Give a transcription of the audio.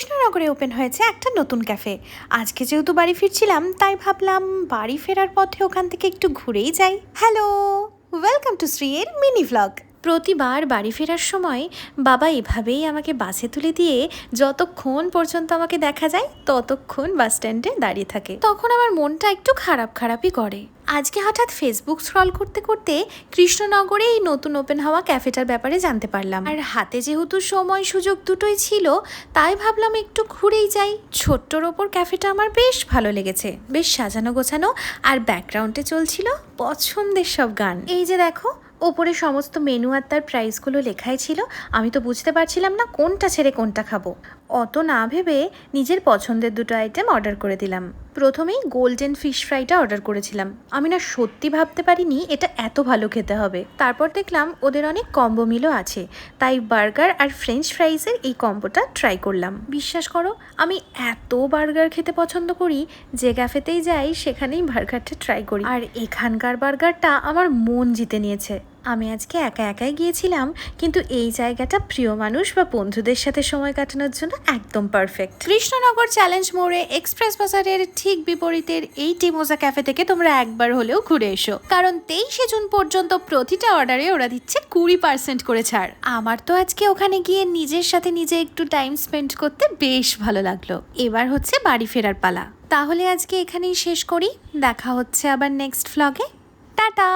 কৃষ্ণনগরে ওপেন হয়েছে একটা নতুন ক্যাফে। আজকে যেহেতু বাড়ি ফিরছিলাম তাই ভাবলাম বাড়ি ফেরার পথে ওখান থেকে একটু ঘুরেই যাই। হ্যালো, ওয়েলকাম টু শ্রীয়ের মিনি ভ্লগ। প্রতিবার বাড়ি ফেরার সময় বাবা এভাবেই আমাকে বাসে তুলে দিয়ে যতক্ষণ পর্যন্ত আমাকে দেখা যায় ততক্ষণ বাস স্ট্যান্ডে দাঁড়িয়ে থাকে। তখন আমার মনটা একটু খারাপই করে। আজকে হঠাৎ ফেসবুক স্ক্রল করতে করতে কৃষ্ণনগরে এই নতুন ওপেন হওয়া ক্যাফেটার ব্যাপারে জানতে পারলাম। আর হাতে যেহেতু সময় সুযোগ দুটোই ছিল তাই ভাবলাম একটু ঘুরেই যাই। ছোট্টর ওপর ক্যাফেটা আমার বেশ ভালো লেগেছে, বেশ সাজানো গোছানো, আর ব্যাকগ্রাউন্ডে চলছিল পছন্দের সব গান। এই যে দেখো, ওপরে সমস্ত মেনু আর তার প্রাইসগুলো লেখাই ছিল। আমি তো বুঝতে পারছিলাম না কোনটা ছেড়ে কোনটা খাবো। অত না ভেবে নিজের পছন্দের দুটো আইটেম অর্ডার করে দিলাম। প্রথমেই গোল্ডেন ফিশ ফ্রাইটা অর্ডার করেছিলাম। আমি না সত্যি ভাবতে পারিনি এটা এত ভালো খেতে হবে। তারপর দেখলাম ওদের অনেক কম্বো মিলও আছে, তাই বার্গার আর ফ্রেঞ্চ ফ্রাইসের এই কম্বোটা ট্রাই করলাম। বিশ্বাস করো, আমি এত বার্গার খেতে পছন্দ করি, যে ক্যাফেতেই যাই সেখানেই বার্গারটা ট্রাই করি। আর এখানকার বার্গারটা আমার মন জিতে নিয়েছে। আমি আজকে একাই গিয়েছিলাম, কিন্তু এই জায়গাটা প্রিয় মানুষ বা বন্ধুদের সাথে সময় কাটানোর জন্য একদম পারফেক্ট। কৃষ্ণনগর চ্যালেঞ্জ মোড়ে এক্সপ্রেস বাজারের ঠিক বিপরীতের এই টিমোজা ক্যাফে থেকে তোমরা একবার হলেও ঘুরে এসো, কারণ 23শে জুন পর্যন্ত প্রতিটা অর্ডারে ওরা দিচ্ছে 20% করে ছাড়। আমার তো আজকে ওখানে গিয়ে নিজের সাথে নিজে একটু টাইম স্পেন্ড করতে বেশ ভালো লাগলো। এবার হচ্ছে বাড়ি ফেরার পালা। তাহলে আজকে এখানেই শেষ করি, দেখা হচ্ছে আবার নেক্সট ভ্লগে। টাটা।